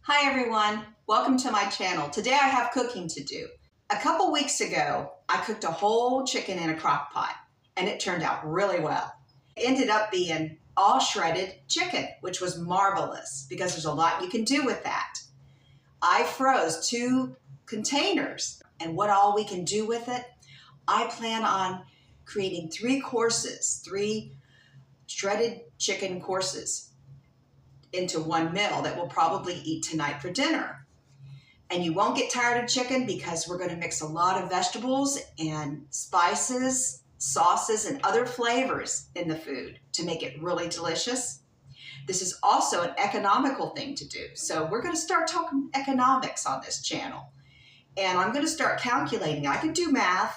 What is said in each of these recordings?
Hi everyone, welcome to my channel. Today I have cooking to do. A couple weeks ago, I cooked a whole chicken in a crock pot and it turned out really well. It ended up being all shredded chicken, which was marvelous because there's a lot you can do with that. I froze 2 containers and what all we can do with it, I plan on creating 3 courses, 3 shredded chicken courses into one meal that we'll probably eat tonight for dinner. And you won't get tired of chicken because we're going to mix a lot of vegetables and spices, sauces, and other flavors in the food to make it really delicious. This is also an economical thing to do. So we're going to start talking economics on this channel. And I'm going to start calculating. I can do math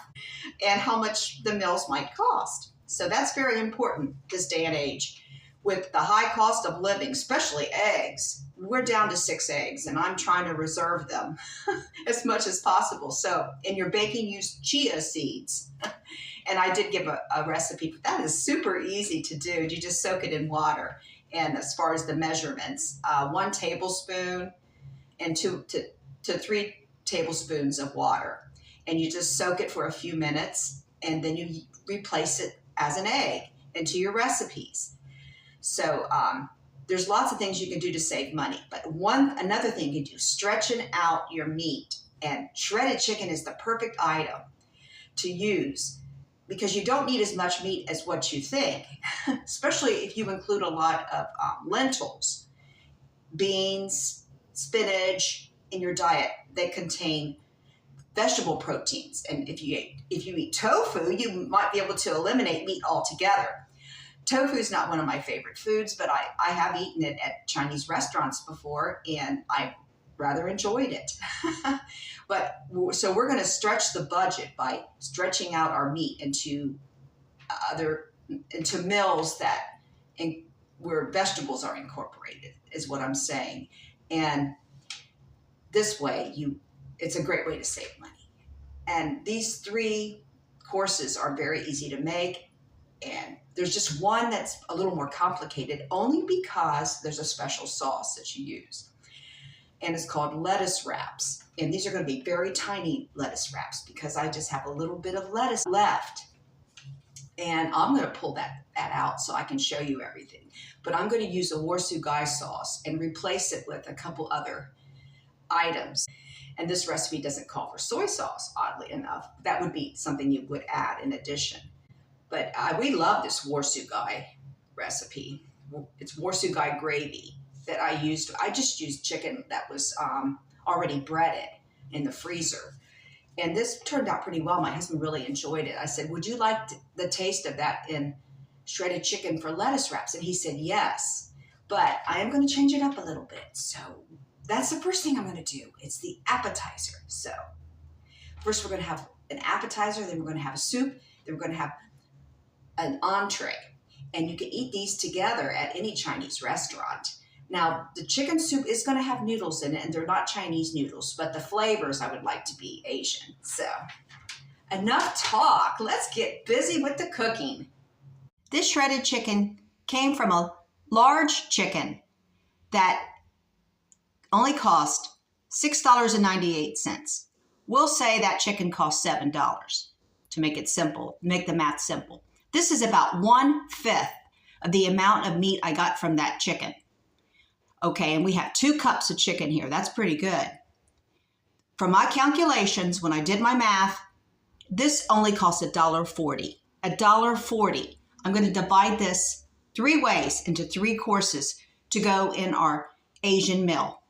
and how much the meals might cost. So that's very important this day and age. With the high cost of living, especially eggs, we're down to 6 eggs and I'm trying to reserve them as much as possible. So in your baking, use chia seeds. And I did give a recipe, but that is super easy to do. You just soak it in water. And as far as the measurements, 1 tablespoon and 2 to 3 tablespoons of water. And you just soak it for a few minutes and then you replace it as an egg into your recipes. So there's lots of things you can do to save money. But another thing you can do, stretching out your meat. And shredded chicken is the perfect item to use because you don't need as much meat as what you think, especially if you include a lot of lentils, beans, spinach in your diet. They contain vegetable proteins. And if you eat tofu, you might be able to eliminate meat altogether. Tofu is not one of my favorite foods, but I have eaten it at Chinese restaurants before, and I rather enjoyed it. So we're going to stretch the budget by stretching out our meat into meals where vegetables are incorporated, is what I'm saying. And this way, it's a great way to save money. And these 3 courses are very easy to make. And there's just one that's a little more complicated only because there's a special sauce that you use. And it's called lettuce wraps. And these are going to be very tiny lettuce wraps because I just have a little bit of lettuce left. And I'm going to pull that out so I can show you everything. But I'm going to use a warsugai sauce and replace it with a couple other items. And this recipe doesn't call for soy sauce, oddly enough. That would be something you would add in addition. But we love this warsugai recipe. It's warsugai gravy that I used. I just used chicken that was already breaded in the freezer. And this turned out pretty well. My husband really enjoyed it. I said, would you like the taste of that in shredded chicken for lettuce wraps? And he said, yes. But I am going to change it up a little bit. So that's the first thing I'm going to do. It's the appetizer. So first we're going to have an appetizer. Then we're going to have a soup. Then we're going to have an entree, and you can eat these together at any Chinese restaurant. Now, the chicken soup is going to have noodles in it, and they're not Chinese noodles, but the flavors I would like to be Asian. So, enough talk. Let's get busy with the cooking. This shredded chicken came from a large chicken that only cost $6.98. We'll say that chicken cost $7 to make it simple, make the math simple. This is about 1/5 of the amount of meat I got from that chicken. Okay, and we have 2 cups of chicken here. That's pretty good. From my calculations, when I did my math, this only cost $1.40. $1.40. I'm going to divide this 3 ways into 3 courses to go in our Asian meal.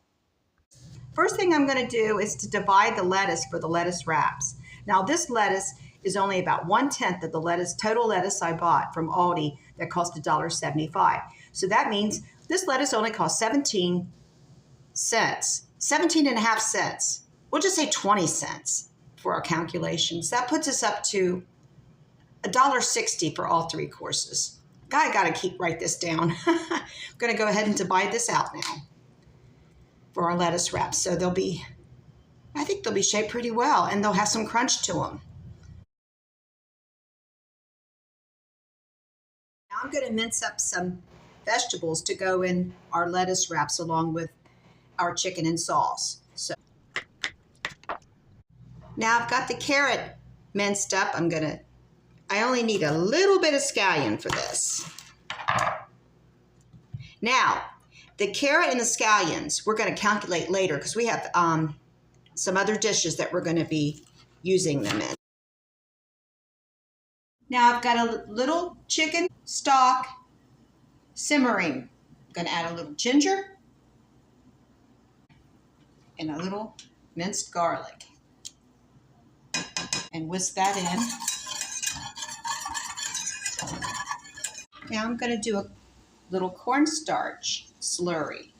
First thing I'm going to do is to divide the lettuce for the lettuce wraps. Now this lettuce is only about 1/10 of the total lettuce I bought from Aldi that cost $1.75. So that means this lettuce only cost 17 and a half cents. We'll just say 20 cents for our calculations. That puts us up to $1.60 for all 3 courses. I got to write this down. I'm going to go ahead and divide this out now for our lettuce wraps. So I think they'll be shaped pretty well and they'll have some crunch to them. I'm going to mince up some vegetables to go in our lettuce wraps along with our chicken in sauce. So now I've got the carrot minced up. I only need a little bit of scallion for this. Now, the carrot and the scallions, we're going to calculate later because we have some other dishes that we're going to be using them in. Now I've got a little chicken stock simmering. I'm going to add a little ginger and a little minced garlic and whisk that in. Now I'm going to do a little cornstarch slurry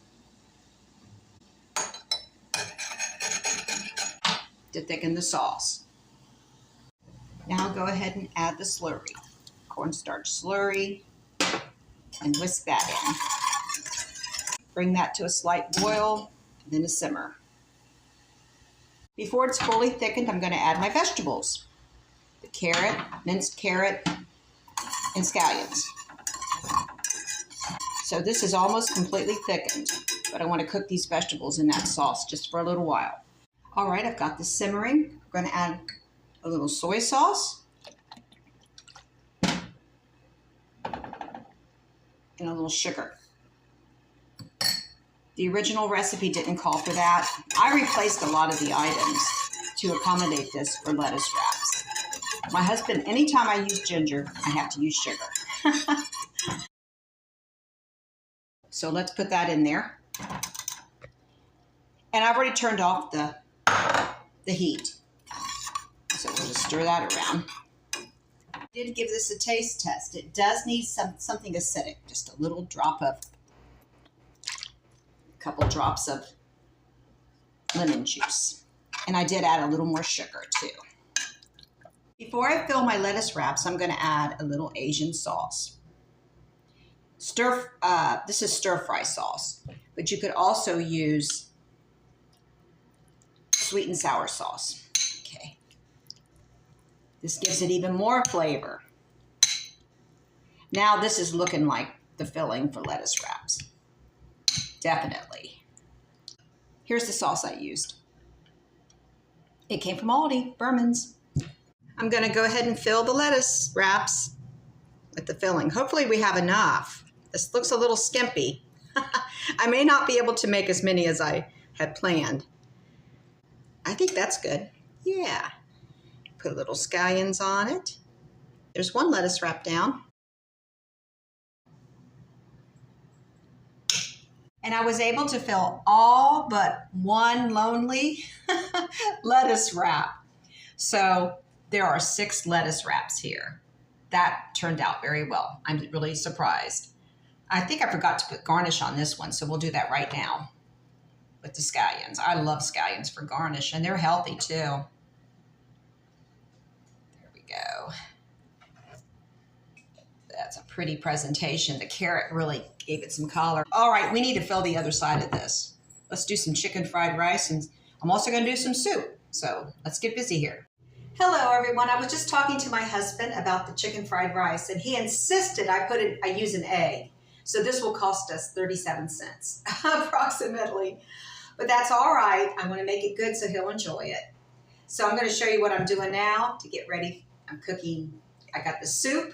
to thicken the sauce. Now I'll go ahead and add the slurry, cornstarch slurry, and whisk that in. Bring that to a slight boil, and then a simmer. Before it's fully thickened, I'm going to add my vegetables. The carrot, minced carrot, and scallions. So this is almost completely thickened, but I want to cook these vegetables in that sauce just for a little while. All right, I've got this simmering. I'm going to add a little soy sauce and a little sugar. The original recipe didn't call for that. I replaced a lot of the items to accommodate this for lettuce wraps. My husband, anytime I use ginger, I have to use sugar. So let's put that in there. And I've already turned off the heat. So we'll just stir that around. I did give this a taste test. It does need something acidic, just a little drop of, a couple drops of lemon juice. And I did add a little more sugar too. Before I fill my lettuce wraps, I'm going to add a little Asian sauce. This is stir fry sauce, but you could also use sweet and sour sauce. Okay. This gives it even more flavor. Now this is looking like the filling for lettuce wraps. Definitely. Here's the sauce I used. It came from Aldi, Berman's. I'm going to go ahead and fill the lettuce wraps with the filling. Hopefully we have enough. This looks a little skimpy. I may not be able to make as many as I had planned. I think that's good. Yeah. Put little scallions on it. There's one lettuce wrap down. And I was able to fill all but one lonely lettuce wrap. So there are 6 lettuce wraps here. That turned out very well. I'm really surprised. I think I forgot to put garnish on this one, so we'll do that right now with the scallions. I love scallions for garnish, and they're healthy too. There we go. That's a pretty presentation. The carrot really gave it some color. All right, we need to fill the other side of this. Let's do some chicken fried rice, and I'm also going to do some soup. So let's get busy here. Hello, everyone. I was just talking to my husband about the chicken fried rice, and he insisted I use an egg. So this will cost us 37 cents, approximately. But that's all right. I want to make it good so he'll enjoy it. So I'm going to show you what I'm doing now to get ready. I'm cooking. I got the soup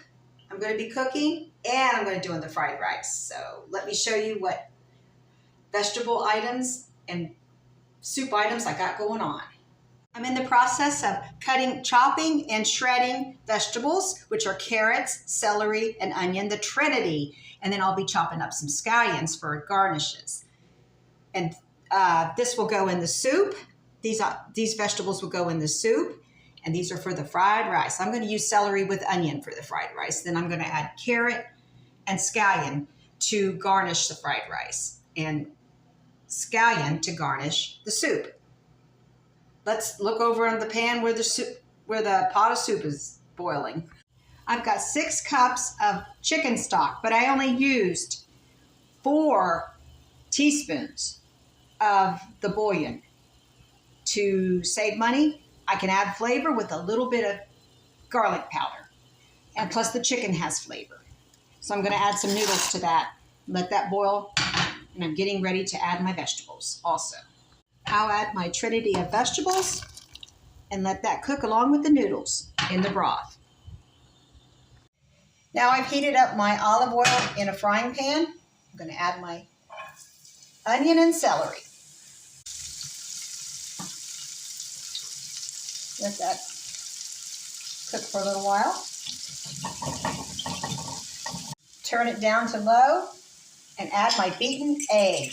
I'm going to be cooking, and I'm going to do the fried rice. So let me show you what vegetable items and soup items I got going on. I'm in the process of chopping and shredding vegetables, which are carrots, celery, and onion, the trinity. And then I'll be chopping up some scallions for garnishes. And this will go in the soup. These vegetables will go in the soup. And these are for the fried rice. I'm going to use celery with onion for the fried rice. Then I'm going to add carrot and scallion to garnish the fried rice. And scallion to garnish the soup. Let's look over in the pan where the pot of soup is boiling. I've got 6 cups of chicken stock, but I only used 4 teaspoons of the bouillon. To save money, I can add flavor with a little bit of garlic powder. And plus the chicken has flavor. So I'm going to add some noodles to that. Let that boil and I'm getting ready to add my vegetables also. I'll add my trinity of vegetables and let that cook along with the noodles in the broth. Now I've heated up my olive oil in a frying pan. I'm going to add my onion and celery. Let that cook for a little while. Turn it down to low and add my beaten egg.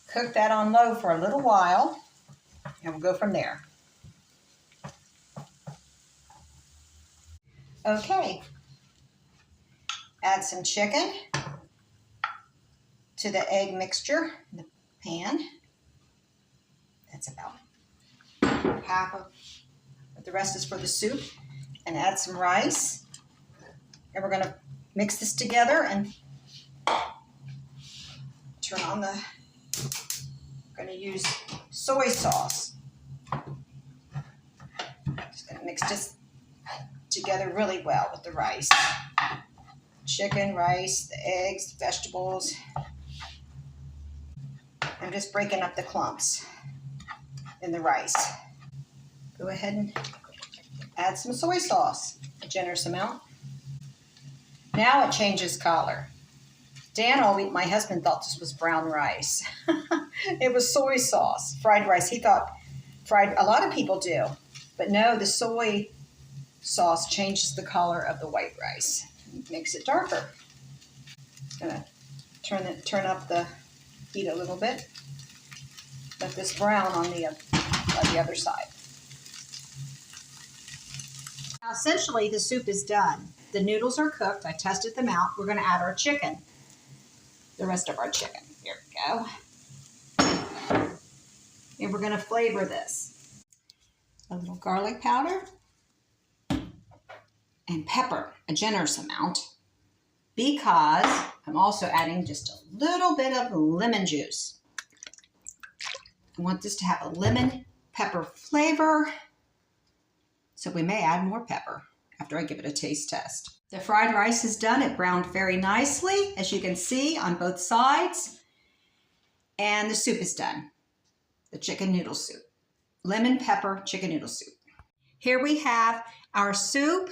Cook that on low for a little while, and we'll go from there. Okay, add some chicken to the egg mixture in the pan. That's about half of what the rest is for the soup. And add some rice. And we're going to mix this together and turn on the, I'm going to use soy sauce. Just going to mix this together really well with the rice. Chicken, rice, the eggs, the vegetables. I'm just breaking up the clumps in the rice. Go ahead and add some soy sauce, a generous amount. Now it changes color. My husband thought this was brown rice. It was soy sauce, fried rice. He thought a lot of people do, but no, the soy sauce changes the color of the white rice. It makes it darker. Gonna turn up the heat a little bit. Let this brown on the other side. Now essentially the soup is done. The noodles are cooked. I tested them out. We're going to add our chicken. The rest of our chicken. Here we go. And we're going to flavor this. A little garlic powder and pepper, a generous amount, because I'm also adding just a little bit of lemon juice. I want this to have a lemon pepper flavor, so we may add more pepper after I give it a taste test. The fried rice is done. It browned very nicely, as you can see, on both sides. And the soup is done. The chicken noodle soup. Lemon pepper chicken noodle soup. Here we have our soup,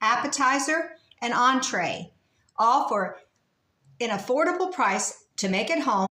appetizer, and entree, all for an affordable price to make at home.